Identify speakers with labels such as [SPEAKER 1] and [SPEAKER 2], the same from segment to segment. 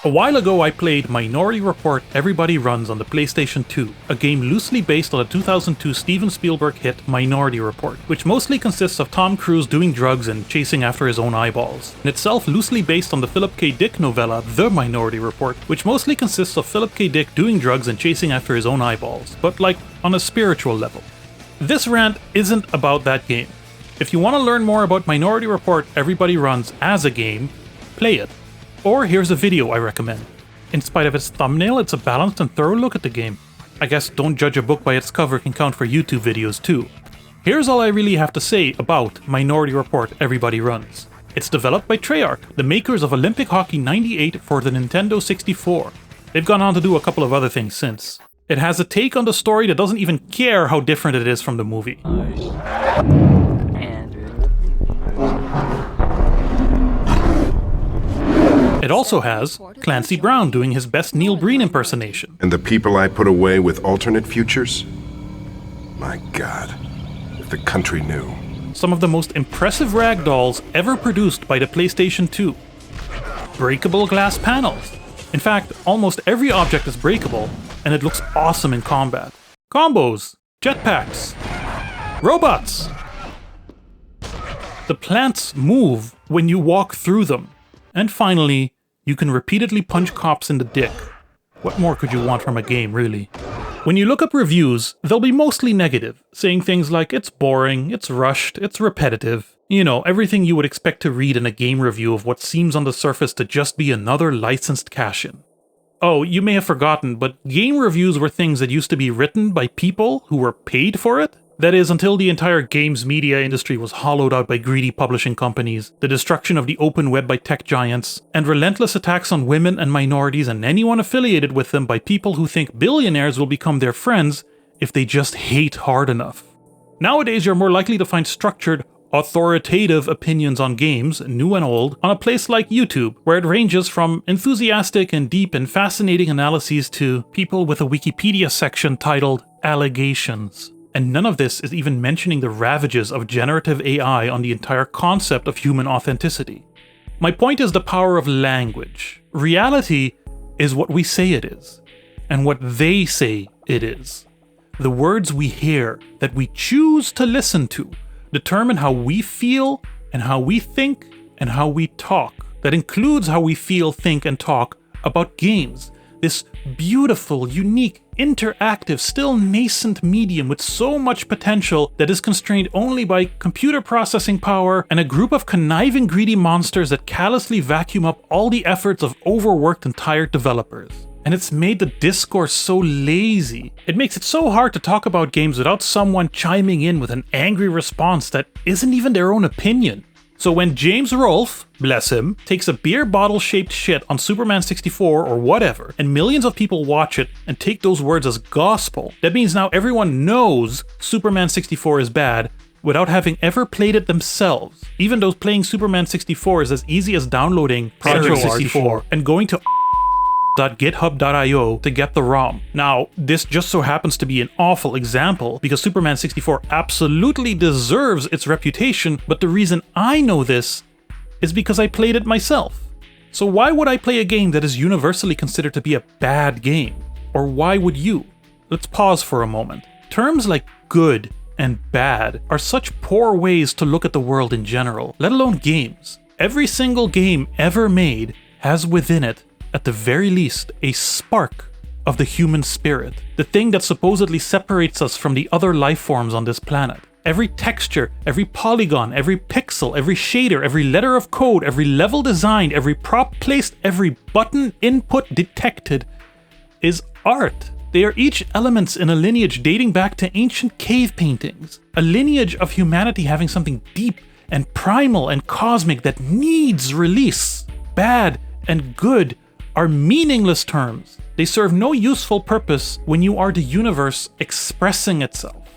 [SPEAKER 1] A while ago I played Minority Report Everybody Runs on the PlayStation 2, a game loosely based on the 2002 Steven Spielberg hit Minority Report, which mostly consists of Tom Cruise doing drugs and chasing after his own eyeballs, and itself loosely based on the Philip K. Dick novella The Minority Report, which mostly consists of Philip K. Dick doing drugs and chasing after his own eyeballs, but like on a spiritual level. This rant isn't about that game. If you want to learn more about Minority Report Everybody Runs as a game, play it. Or here's a video I recommend. In spite of its thumbnail, it's a balanced and thorough look at the game. I guess don't judge a book by its cover can count for YouTube videos too. Here's all I really have to say about Minority Report Everybody Runs. It's developed by Treyarch, the makers of Olympic Hockey 98 for the Nintendo 64. They've gone on to do a couple of other things since. It has a take on the story that doesn't even care how different it is from the movie. It also has Clancy Brown doing his best Neil Breen impersonation.
[SPEAKER 2] And the people I put away with alternate futures? My God, if the country knew.
[SPEAKER 1] Some of the most impressive ragdolls ever produced by the PlayStation 2. Breakable glass panels. In fact, almost every object is breakable, and it looks awesome in combat. Combos, jetpacks, robots. The plants move when you walk through them. And finally, you can repeatedly punch cops in the dick. What more could you want from a game, really? When you look up reviews, they'll be mostly negative, saying things like it's boring, it's rushed, it's repetitive. You know, everything you would expect to read in a game review of what seems on the surface to just be another licensed cash-in. Oh, you may have forgotten, but game reviews were things that used to be written by people who were paid for it. That is, until the entire games media industry was hollowed out by greedy publishing companies, the destruction of the open web by tech giants, and relentless attacks on women and minorities and anyone affiliated with them by people who think billionaires will become their friends if they just hate hard enough. Nowadays, you're more likely to find structured, authoritative opinions on games, new and old, on a place like YouTube, where it ranges from enthusiastic and deep and fascinating analyses to people with a Wikipedia section titled Allegations. And none of this is even mentioning the ravages of generative AI on the entire concept of human authenticity. My point is the power of language. Reality is what we say it is, and what they say it is. The words we hear, that we choose to listen to, determine how we feel, and how we think, and how we talk. That includes how we feel, think, and talk about games. This beautiful, unique, interactive, still nascent medium with so much potential that is constrained only by computer processing power and a group of conniving, greedy monsters that callously vacuum up all the efforts of overworked and tired developers. And it's made the discourse so lazy. It makes it so hard to talk about games without someone chiming in with an angry response that isn't even their own opinion. So when James Rolfe, bless him, takes a beer bottle-shaped shit on Superman 64 or whatever, and millions of people watch it and take those words as gospel, that means now everyone knows Superman 64 is bad without having ever played it themselves. Even though playing Superman 64 is as easy as downloading Project 64 and going to .github.io to get the ROM. Now, this just so happens to be an awful example because Superman 64 absolutely deserves its reputation, but the reason I know this is because I played it myself. So why would I play a game that is universally considered to be a bad game? Or why would you? Let's pause for a moment. Terms like good and bad are such poor ways to look at the world in general, let alone games. Every single game ever made has within it, at the very least, a spark of the human spirit, the thing that supposedly separates us from the other life forms on this planet. Every texture, every polygon, every pixel, every shader, every letter of code, every level designed, every prop placed, every button input detected is art. They are each elements in a lineage dating back to ancient cave paintings, a lineage of humanity having something deep and primal and cosmic that needs release. Bad and good are meaningless terms. They serve no useful purpose when you are the universe expressing itself.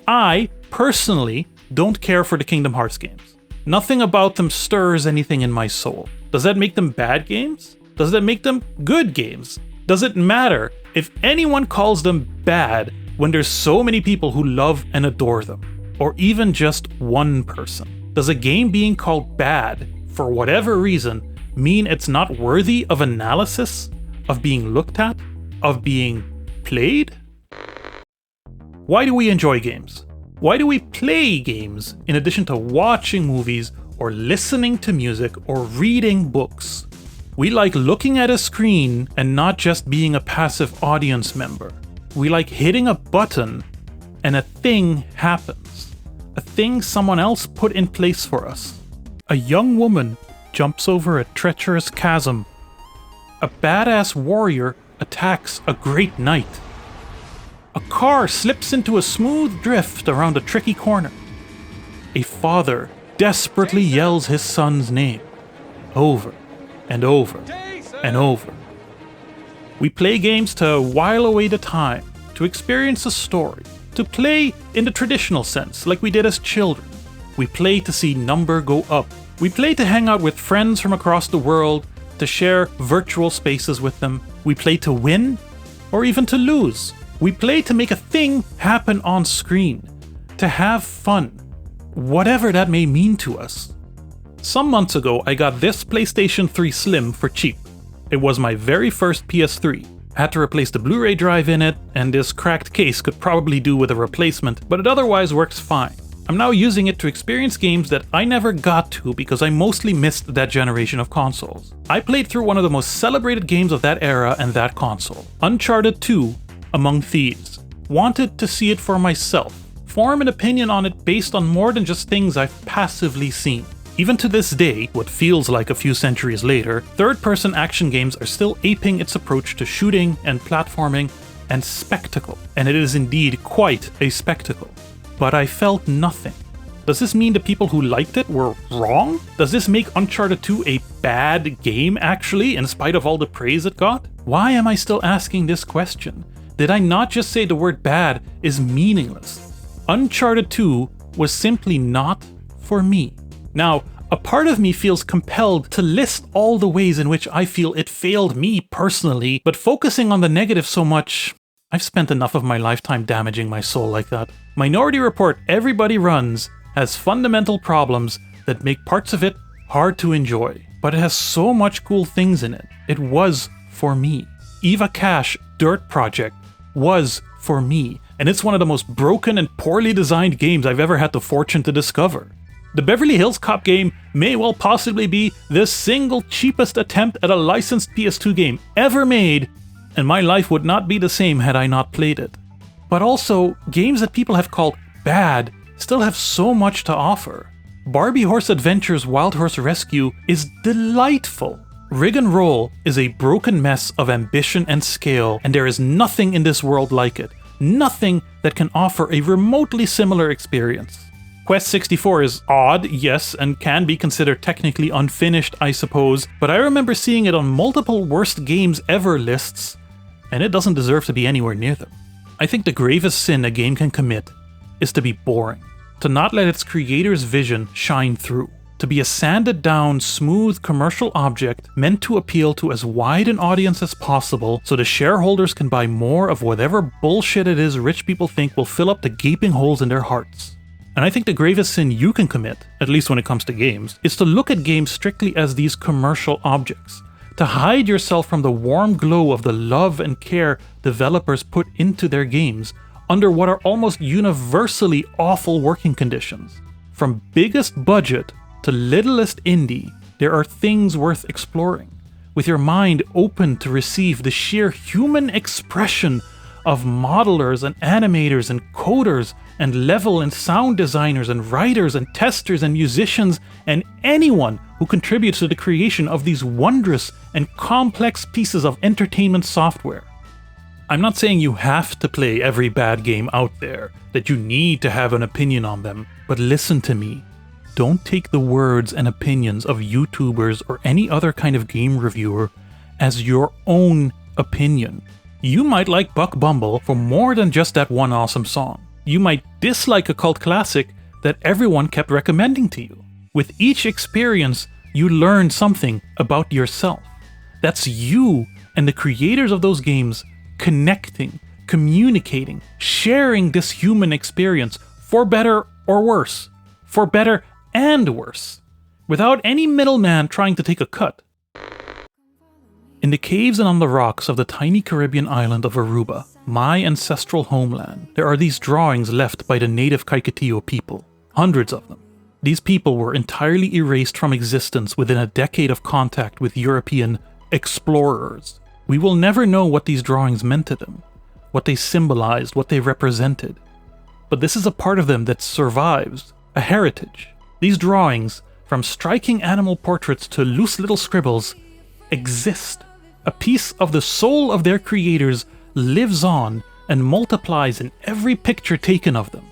[SPEAKER 1] I, personally, don't care for the Kingdom Hearts games. Nothing about them stirs anything in my soul. Does that make them bad games? Does that make them good games? Does it matter if anyone calls them bad when there's so many people who love and adore them? Or even just one person? Does a game being called bad, for whatever reason, mean it's not worthy of analysis, of being looked at, of being played? Why do we enjoy games? Why do we play games in addition to watching movies or listening to music or reading books? We like looking at a screen and not just being a passive audience member. We like hitting a button and a thing happens. A thing someone else put in place for us. A young woman jumps over a treacherous chasm. A badass warrior attacks a great knight. A car slips into a smooth drift around a tricky corner. A father desperately yells his son's name over and over and over. We play games to while away the time, to experience a story, to play in the traditional sense like we did as children. We play to see number go up. We play to hang out with friends from across the world, to share virtual spaces with them. We play to win or even to lose. We play to make a thing happen on screen, to have fun, whatever that may mean to us. Some months ago, I got this PlayStation 3 Slim for cheap. It was my very first PS3. I had to replace the Blu-ray drive in it, and this cracked case could probably do with a replacement, but it otherwise works fine. I'm now using it to experience games that I never got to because I mostly missed that generation of consoles. I played through one of the most celebrated games of that era and that console, Uncharted 2: Among Thieves. Wanted to see it for myself, form an opinion on it based on more than just things I've passively seen. Even to this day, what feels like a few centuries later, third-person action games are still aping its approach to shooting and platforming and spectacle, and it is indeed quite a spectacle. But I felt nothing. Does this mean the people who liked it were wrong? Does this make Uncharted 2 a bad game actually, in spite of all the praise it got? Why am I still asking this question? Did I not just say the word bad is meaningless? Uncharted 2 was simply not for me. Now, a part of me feels compelled to list all the ways in which I feel it failed me personally, but focusing on the negative so much, I've spent enough of my lifetime damaging my soul like that. Minority Report Everybody Runs has fundamental problems that make parts of it hard to enjoy, but it has so much cool things in it. It was for me. Eva Cash Dirt Project was for me, and it's one of the most broken and poorly designed games I've ever had the fortune to discover. The Beverly Hills Cop game may well possibly be the single cheapest attempt at a licensed PS2 game ever made, and my life would not be the same had I not played it. But also, games that people have called bad still have so much to offer. Barbie Horse Adventures Wild Horse Rescue is delightful. Rig and Roll is a broken mess of ambition and scale, and there is nothing in this world like it. Nothing that can offer a remotely similar experience. Quest 64 is odd, yes, and can be considered technically unfinished, I suppose, but I remember seeing it on multiple worst games ever lists, and it doesn't deserve to be anywhere near them. I think the gravest sin a game can commit is to be boring, to not let its creator's vision shine through, to be a sanded down, smooth commercial object meant to appeal to as wide an audience as possible so the shareholders can buy more of whatever bullshit it is rich people think will fill up the gaping holes in their hearts. And I think the gravest sin you can commit, at least when it comes to games, is to look at games strictly as these commercial objects, to hide yourself from the warm glow of the love and care developers put into their games under what are almost universally awful working conditions. From biggest budget to littlest indie, there are things worth exploring, with your mind open to receive the sheer human expression of modelers and animators and coders and level and sound designers and writers and testers and musicians and anyone who contributes to the creation of these wondrous and complex pieces of entertainment software. I'm not saying you have to play every bad game out there, that you need to have an opinion on them, but listen to me. Don't take the words and opinions of YouTubers or any other kind of game reviewer as your own opinion. You might like Buck Bumble for more than just that one awesome song. You might dislike a cult classic that everyone kept recommending to you. With each experience, you learn something about yourself. That's you and the creators of those games connecting, communicating, sharing this human experience for better or worse, for better and worse, without any middleman trying to take a cut. In the caves and on the rocks of the tiny Caribbean island of Aruba, my ancestral homeland, there are these drawings left by the native Kaikatio people. Hundreds of them. These people were entirely erased from existence within a decade of contact with European explorers. We will never know what these drawings meant to them, what they symbolized, what they represented. But this is a part of them that survives, a heritage. These drawings, from striking animal portraits to loose little scribbles, exist. A piece of the soul of their creators lives on and multiplies in every picture taken of them.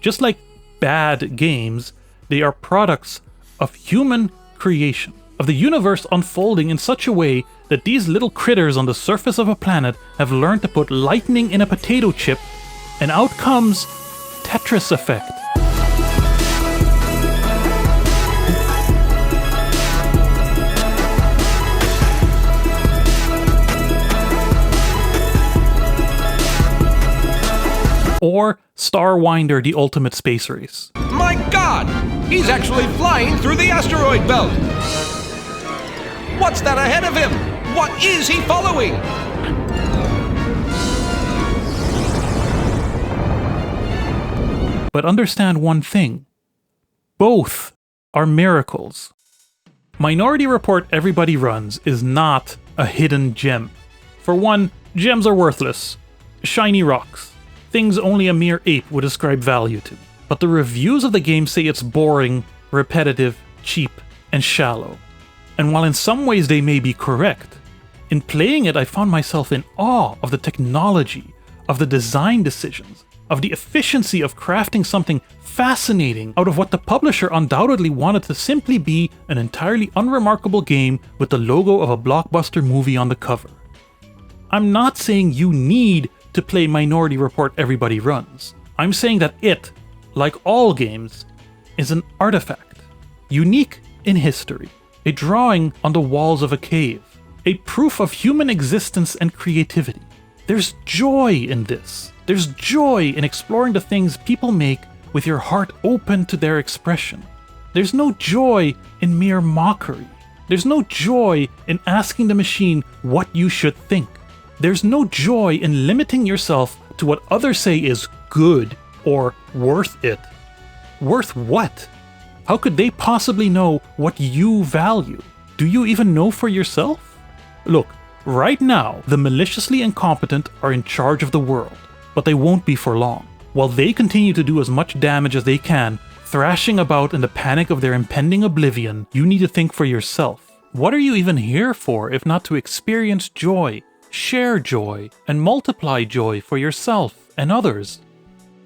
[SPEAKER 1] Just like bad games, they are products of human creation, of the universe unfolding in such a way that these little critters on the surface of a planet have learned to put lightning in a potato chip, and out comes Tetris Effect. Or Starwinder, the ultimate space race.
[SPEAKER 3] My God! He's actually flying through the asteroid belt! What's that ahead of him? What is he following?
[SPEAKER 1] But understand one thing. Both are miracles. Minority Report Everybody Runs is not a hidden gem. For one, gems are worthless. Shiny rocks. Things only a mere ape would ascribe value to. But the reviews of the game say it's boring, repetitive, cheap, and shallow. And while in some ways they may be correct, in playing it I found myself in awe of the technology, of the design decisions, of the efficiency of crafting something fascinating out of what the publisher undoubtedly wanted to simply be an entirely unremarkable game with the logo of a blockbuster movie on the cover. I'm not saying you need to play Minority Report Everybody Runs. I'm saying that it, like all games, is an artifact, unique in history, a drawing on the walls of a cave, a proof of human existence and creativity. There's joy in this. There's joy in exploring the things people make with your heart open to their expression. There's no joy in mere mockery. There's no joy in asking the machine what you should think. There's no joy in limiting yourself to what others say is good or worth it. Worth what? How could they possibly know what you value? Do you even know for yourself? Look, right now, the maliciously incompetent are in charge of the world, but they won't be for long. While they continue to do as much damage as they can, thrashing about in the panic of their impending oblivion, you need to think for yourself. What are you even here for if not to experience joy, share joy, and multiply joy for yourself and others?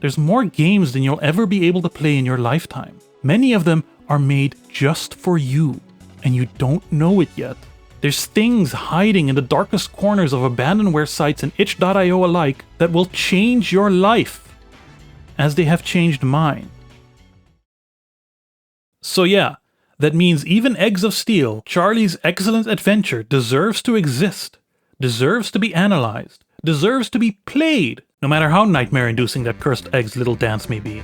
[SPEAKER 1] There's more games than you'll ever be able to play in your lifetime. Many of them are made just for you, and you don't know it yet. There's things hiding in the darkest corners of abandonware sites and itch.io alike that will change your life, as they have changed mine. So yeah, that means even Eggs of Steel, Charlie's excellent adventure, deserves to exist, deserves to be analyzed, deserves to be played, no matter how nightmare-inducing that cursed egg's little dance may be.